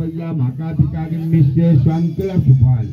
Goya Makatika Mr. Shankar Pupal.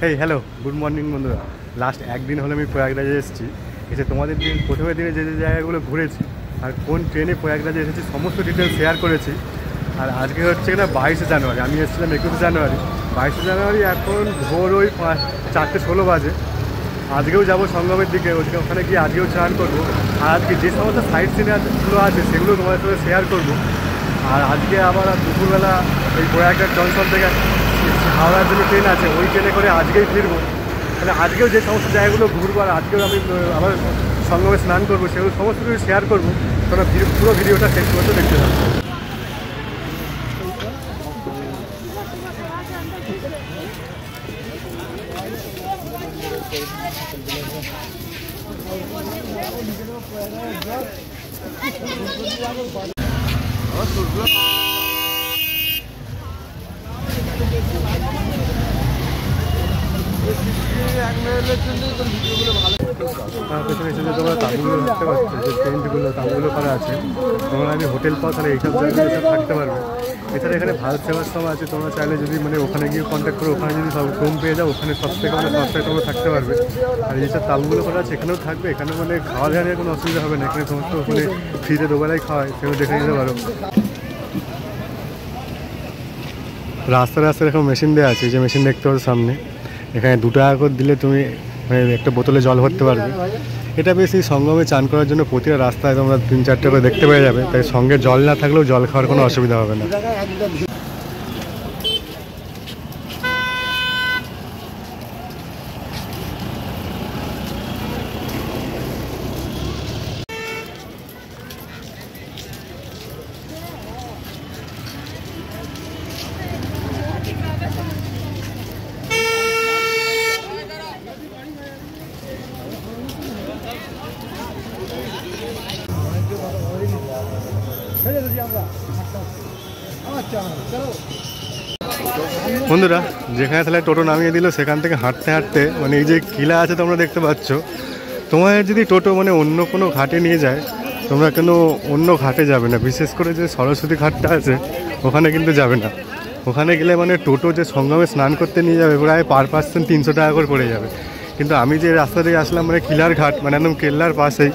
Hey, hello, good morning বন্ধুরা। Last একদিন হলো আমি প্রয়াগরাজে এসেছি। এসে তোমাদের প্রথমে দিনে যে জায়গাগুলো ঘুরেছি আর কোন ট্রেনে প্রয়াগরাজে এসেছি সমস্ত ডিটেলস শেয়ার করেছি। আর আজকে হচ্ছে কিনা 22শে জানুয়ারি, আমি এসেছিলাম 21শে জানুয়ারি। 22শে জানুয়ারি এখন ভোর ওই 4:16 বাজে। আজকেও যাবো সঙ্গমের দিকে, ওখানে গিয়ে আজকেও চান করবো। আর আজকে যে সমস্ত সাইট সিনগুলো আছে সেগুলো তোমাদের সাথে শেয়ার করবো। আর আজকে আবার দুপুরবেলা ওই প্রয়াগরাজ জংশন থেকে হাওড়ার জন্য ট্রেন আছে, ওই ট্রেনে করে আজকেই ফিরবো। মানে আজকেও যে সমস্ত জায়গাগুলো ঘুরবো আর আজকেও আমি আবার সঙ্গমে স্নান করবো, সেগুলো সমস্ত কিছু শেয়ার করবো। তোমরা পুরো ভিডিওটা শেষ পর্যন্ত দেখতে পাচ্ছ। পেছনে এসে যে তোমরা তাঁবুগুলো থাকতে পারছো, যে টেন্টগুলো তাঁবুগুলো করা আছে, তোমরা আমি হোটেল পাও তাহলে এইসব জায়গায় থাকতে পারবে। এছাড়া এখানে ভারত সেবাশ্রম আছে, তোমরা চাইলে যদি মানে ওখানে গিয়ে কন্ট্যাক্ট করো, ওখানে যদি সব রুম পেয়ে যাও, ওখানে সব থেকে মানে সস্তায় তোমরা থাকতে পারবে। আর যেসব তাঁবুগুলো করা আছে এখানেও থাকবে, এখানে মানে খাওয়া দাওয়া নিয়ে কোনো অসুবিধা হবে না। এখানে সমস্ত ওখানে ফ্রিতে দুবেলাই খাওয়ায়, সেগুলো দেখে নিতে পারো। রাস্তায় রাস্তায় এরকম মেশিন দেওয়া আছে, যে মেশিন দেখতে পাচ্ছ সামনে, এখানে 2 টাকা করে দিলে তুমি মানে একটা বোতলে জল ভরতে পারবে। এটা বেশি সঙ্গমে চান করার জন্য প্রতিটা রাস্তায় তোমরা 3-4টা করে দেখতে পেয়ে যাবে, তাই সঙ্গে জল না থাকলেও জল খাওয়ার কোনো অসুবিধা হবে না। বন্ধুরা, যেখানে তাহলে টোটো নামিয়ে দিল সেখান থেকে হাঁটতে হাঁটতে মানে এই যে কিলা আছে তোমরা দেখতে পাচ্ছ, তোমাদের যদি টোটো মানে অন্য কোনো ঘাটে নিয়ে যায়, তোমরা কেন অন্য ঘাটে যাবে না। বিশেষ করে যে সরস্বতী ঘাটটা আছে ওখানে কিন্তু যাবে না। ওখানে গেলে মানে টোটো যে সঙ্গমে স্নান করতে নিয়ে যাবে প্রায় পার পার্সন 300 টাকা করে পড়ে যাবে। কিন্তু আমি যে রাস্তা দিয়ে আসলাম মানে কিলার ঘাট, মানে একদম কেল্লার পাশেই,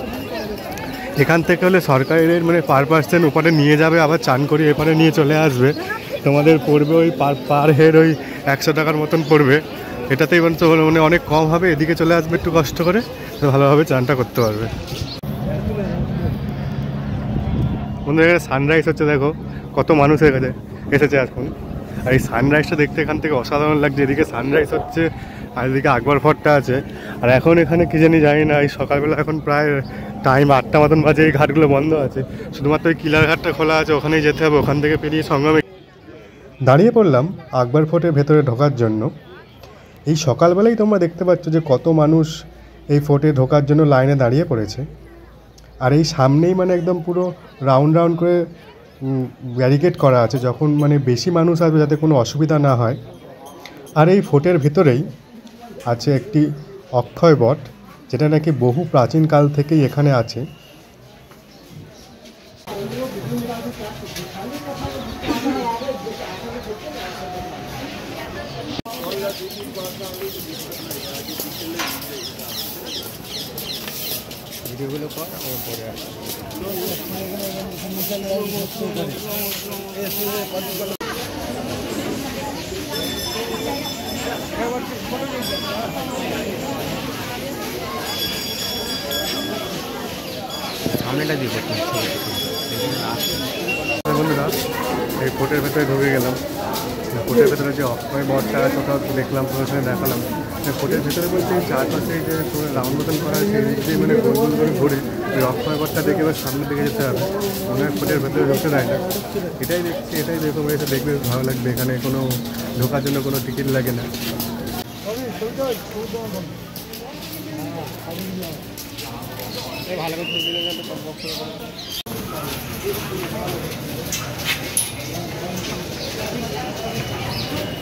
এখান থেকে হলে সরকারের মানে পার পার্সন ওপারে নিয়ে যাবে, আবার চান করে এপারে নিয়ে চলে আসবে। তোমাদের পড়বে ওই পার হেড ওই 100 টাকার মতন পড়বে। এটাতেই মানে অনেক কম হবে, এদিকে চলে আসবে একটু কষ্ট করে, ভালোভাবে চানটা করতে পারবে। বন্ধুরা, সানরাইজ হচ্ছে, দেখো কত মানুষ এসেছে এখন। আর এই সানরাইজটা দেখতে এখান থেকে অসাধারণ লাগছে। এদিকে সানরাইজ হচ্ছে আর এদিকে আকবর ফোর্টটা আছে। আর এখন এখানে কি জানি না, এই সকালবেলা এখন প্রায় টাইম 8টা মতন বাজে, এই ঘাটগুলো বন্ধ আছে, শুধুমাত্র ওই কিলার ঘাটটা খোলা আছে, ওখানেই যেতে হবে। ওখান থেকে পেরিয়ে সঙ্গমে দাঁড়িয়ে পড়লাম আকবর ফোর্টের ভেতরে ঢোকার জন্য। এই সকালবেলাই তোমরা দেখতে পাচ্ছ যে কত মানুষ এই ফোর্টে ঢোকার জন্য লাইনে দাঁড়িয়ে পড়েছে। আর এই সামনেই মানে একদম পুরো রাউন্ড করে ব্যারিকেড করা আছে, যখন মানে বেশি মানুষ আসবে যাতে কোনো অসুবিধা না হয়। আর এই ফোর্টের ভেতরেই আছে একটি অক্ষয় বট, যেটা নাকি বহু প্রাচীনকাল থেকেই এখানে আছে। ভিডিওগুলো কর আমার পরে আসে। বন্ধুরা, এই ফোর্টের ভেতরে ঢুকে গেলাম। ফোর্টের ভেতরে যে অক্ষয় বটটা আছে ওটাও দেখলাম, তোমার সঙ্গে দেখালাম। ফোর্টের ভেতরে বলতে চারপাশে যে রাউন্ড মতন করা আছে, যে মানে গোল গোল করে ঘুরে ওই অক্ষয় বটটা দেখে এবার সামনের দিকে যেতে হবে। মনে হয় ফোর্টের ভেতরে ঢুকতে দেয় না। এটাই দেখছি, এটাই দেখো, এটা দেখবে ভালো লাগবে। এখানে কোনো ঢোকার জন্য কোনো টিকিট লাগে না।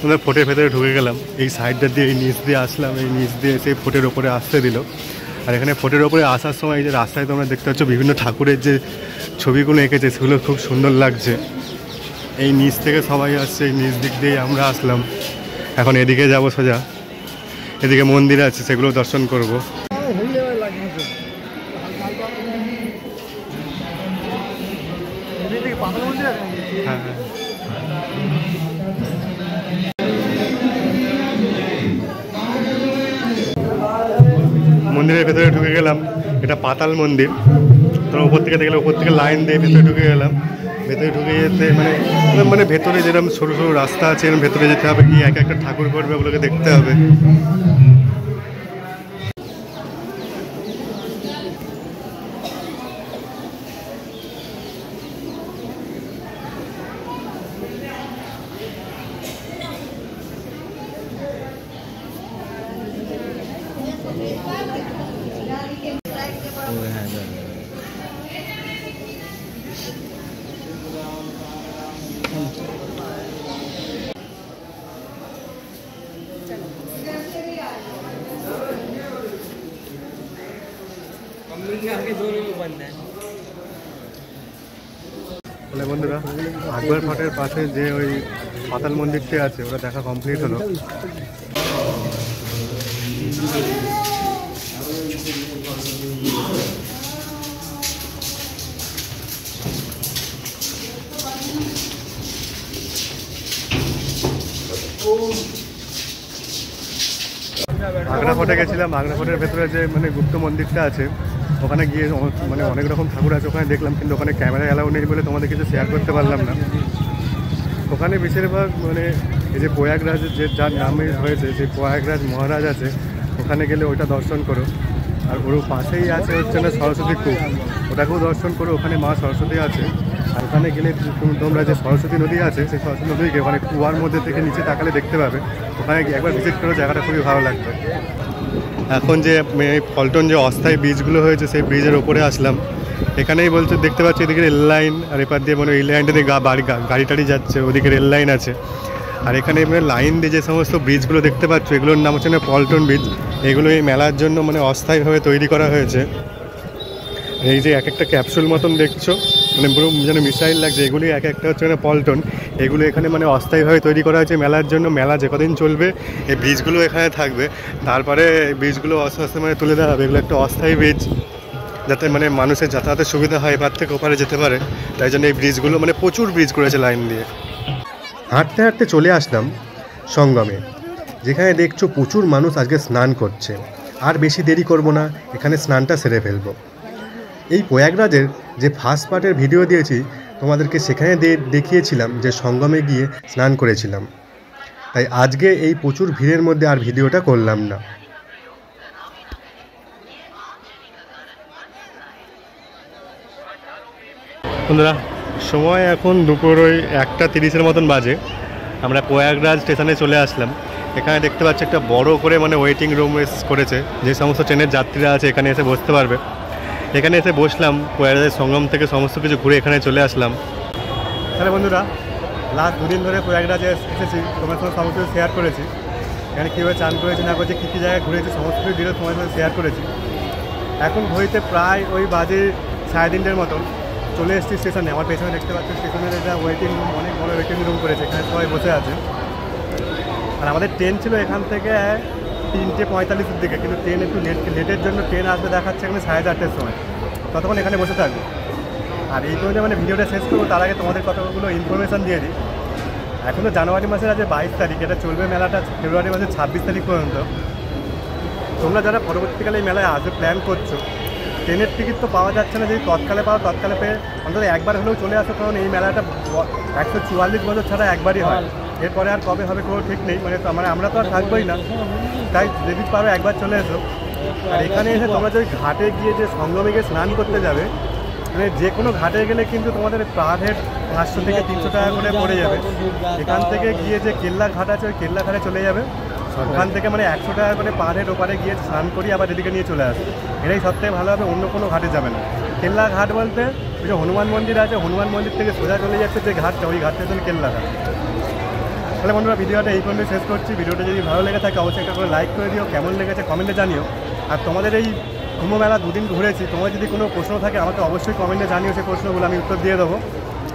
আমরা ফোর্টের ভেতরে ঢুকে গেলাম, এই সাইডটা দিয়ে এই নিচ দিয়ে আসলাম, এই নিচ দিয়ে সেই ফোর্টের ওপরে আসতে দিল। আর এখানে ফোর্টের ওপরে আসার সময় এই যে রাস্তায় তোমরা দেখতে পাচ্ছ বিভিন্ন ঠাকুরের যে ছবিগুলো এঁকেছে সেগুলো খুব সুন্দর লাগছে। এই নিচ থেকে সবাই আসছে, এই নিচ দিক দিয়েই আমরা আসলাম। এখন এদিকে যাব সোজা, এদিকে মন্দির আছে সেগুলো দর্শন করব। হ্যাঁ, মন্দিরের ভেতরে ঢুকে গেলাম। এটা পাতাল মন্দির। তোরা উপর থেকে দেখলে উপর থেকে লাইন দিয়ে ভেতরে ঢুকে গেলাম। ভেতরে ঢুকে যেতে মানে ভেতরে যেরকম সরু সরু রাস্তা আছে এরকম ভেতরে যেতে হবে, গিয়ে এক একটা ঠাকুর করবে ওগুলোকে দেখতে হবে। তাহলে বন্ধুরা, আকবর ফোর্টের পাশে যে ওই পাতাল মন্দিরটি আছে ওটা দেখা কমপ্লিট হলো। আগ্রা ফোর্টে গেছিলাম। আগ্রা ফোর্টের ভেতরে যে মানে গুপ্ত মন্দিরটা আছে ওখানে গিয়ে মানে অনেক রকম ঠাকুর আছে ওখানে দেখলাম, কিন্তু ওখানে ক্যামেরা অ্যালাউ নেই বলে তোমাদের কিছু শেয়ার করতে পারলাম না। ওখানে বেশিরভাগ মানে এই যে প্রয়াগরাজের যে যার নামে হয়েছে যে প্রয়াগরাজ মহারাজ আছে, ওখানে গেলে ওইটা দর্শন করো। আর ওর পাশেই আছে হচ্ছে না সরস্বতী কূপ, ওটাকেও দর্শন করো। ওখানে মা সরস্বতী আছে। আর ওখানে গেলে তোমরা যে সরস্বতী নদী আছে সেই সরস্বতী নদীকে ওখানে কুয়ার মধ্যে থেকে নিচে তাকালে দেখতে পাবে। ওখানে একবার ভিজিট করো, জায়গাটা খুবই ভালো লাগবে। এখন যে ফলটন যে অস্থায়ী ব্রিজগুলো হয়েছে সেই ব্রিজের ওপরে আসলাম। এখানেই বলছে দেখতে পাচ্ছি এদিকে রেল লাইন, আর এপার দিয়ে মানে এই লাইনটা দিয়ে গাড়ি টাড়ি যাচ্ছে, ওদিকে রেল লাইন আছে। আর এখানে মানে লাইন দিয়ে যে সমস্ত ব্রিজগুলো দেখতে পাচ্ছ এগুলোর নাম হচ্ছে না পল্টন ব্রিজ। এগুলো এই মেলার জন্য মানে অস্থায়ীভাবে তৈরি করা হয়েছে। এই যে এক একটা ক্যাপসুল মতন দেখছো, মানে পুরো যেন মিসাইল লাগছে, এগুলি এক একটা হচ্ছে মানে পল্টন। এগুলো এখানে মানে অস্থায়ীভাবে তৈরি করা হয়েছে মেলার জন্য। মেলা যে কদিন চলবে এই ব্রিজগুলো এখানে থাকবে, তারপরে এই ব্রিজগুলো আস্তে আস্তে মানে তুলে দেওয়া হবে। এগুলো একটা অস্থায়ী ব্রিজ, যাতে মানে মানুষের যাতায়াতের সুবিধা হয়, এপার থেকে ওপারে যেতে পারে। তাই জন্য এই ব্রিজগুলো মানে প্রচুর ব্রিজ করেছে লাইন দিয়ে। হাঁটতে হাঁটতে চলে আসলাম সঙ্গমে, যেখানে দেখছো প্রচুর মানুষ আজকে স্নান করছে। আর বেশি দেরি করব না, এখানে স্নানটা সেরে ফেলবো। এই প্রয়াগরাজের যে ফার্স্ট পার্টের ভিডিও দিয়েছি তোমাদেরকে, সেখানে দেখিয়েছিলাম যে সঙ্গমে গিয়ে স্নান করেছিলাম। তাই আজকে এই প্রচুর ভিড়ের মধ্যে আর ভিডিওটা করলাম না। বন্ধুরা, সময় এখন দুপুর ওই 1:30 মতন বাজে। আমরা প্রয়াগরাজ স্টেশনে চলে আসলাম। এখানে দেখতে পাচ্ছি একটা বড় করে মানে ওয়েটিং রুম করেছে, যে সমস্ত ট্রেনের যাত্রীরা আছে এখানে এসে বসতে পারবে। এখানে এসে বসলাম, প্রয়াগরাজের সঙ্গম থেকে সমস্ত কিছু ঘুরে এখানে চলে আসলাম। তাহলে বন্ধুরা, লাস্ট 2 দিন ধরে প্রয়াগরাজে এসেছি, তোমার সঙ্গে সমস্ত কিছু শেয়ার করেছি। এখানে কীভাবে চান করেছি না করেছি, কী কী জায়গায় ঘুরেছি সমস্ত কিছু ভিডিও তোমার সঙ্গে শেয়ার করেছি। এখন ঘড়িতে প্রায় ওই বাজে 3:30 মতন। চলে এসেছি স্টেশনে। আমার পেছনে দেখতে পাচ্ছি স্টেশনের এটা ওয়েটিং রুম, অনেক বড় ওয়েটিং রুম করেছে, এখানে সবাই বসে আছে। আর আমাদের ট্রেন ছিল এখান থেকে 3:45-এর দিকে, কিন্তু ট্রেন একটু লেটের জন্য ট্রেন আসবে দেখাচ্ছে এখানে 8:30-এর সময়। ততক্ষণ এখানে বসে থাকবো। আর এই পর্যন্ত মানে ভিডিওটা শেষ করবো, তার আগে তোমাদের কতগুলো ইনফরমেশান দিয়ে দিই। এখনও জানুয়ারি মাসের আছে 22 তারিখ, এটা চলবে মেলাটা ফেব্রুয়ারি মাসের 26 তারিখ পর্যন্ত। তোমরা যারা পরবর্তীকালে এই মেলায় আসবে প্ল্যান করছো, ট্রেনের টিকিট তো পাওয়া যাচ্ছে না, যদি তৎকালে পাও তৎকালে পেয়ে অন্তত একবার হলেও চলে আসো, কারণ এই মেলাটা 144 বছর ছাড়া একবারই হয়। এরপরে আর কবে হবে কোনো ঠিক নেই, মানে আমরা তো আর থাকবোই না। তাই যদি পারো একবার চলে এসো। আর এখানে এসে তোমরা যদি ঘাটে গিয়ে যে সঙ্গমে গিয়ে স্নান করতে যাবে, মানে যে কোনো ঘাটে গেলে কিন্তু তোমাদের পার হেড 500 থেকে 300 টাকা করে পড়ে যাবে। এখান থেকে গিয়ে যে কেল্লা ঘাট আছে ওই কেল্লা ঘাটে চলে যাবে, ওখান থেকে মানে 100 টাকা করে পার হেড ওপারে গিয়ে স্নান করি আবার এদিকে নিয়ে চলে আসবে। এটাই সবথেকে ভালো হবে, অন্য কোনো ঘাটে যাবে না। কেল্লা ঘাট বলতে ওই যে হনুমান মন্দির আছে, হনুমান মন্দির থেকে সোজা চলে যাচ্ছে যে ঘাটটা, ওই ঘাটটা হচ্ছে কেল্লাটা। তাহলে বন্ধুরা ভিডিওটা এই পর্যন্ত শেষ করছি। ভিডিওটা যদি ভালো লেগে থাকে অবশ্যই একটা করে লাইক করে দিও, কেমন লেগেছে কমেন্টে জানিও। আর তোমাদের এই কুম্ভ মেলা দুদিন ঘুরেছি, তোমার যদি কোনো প্রশ্ন থাকে আমাকে অবশ্যই কমেন্টে জানিও, সেই প্রশ্নগুলো আমি উত্তর দিয়ে দেবো।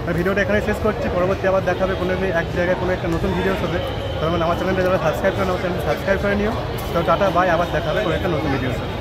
আর ভিডিওটা এখানে শেষ করছি, পরবর্তী আবার দেখাবে কোনো এক জায়গায় কোনো একটা নতুন ভিডিওর সাথে। তখন আমার চ্যানেলটা যারা সাবস্ক্রাইব করে আমার চ্যানেলটা সাবস্ক্রাইব করে নিও। তো টাটা বাই, আবার দেখাবে কোনো একটা নতুন ভিডিওর সাথে।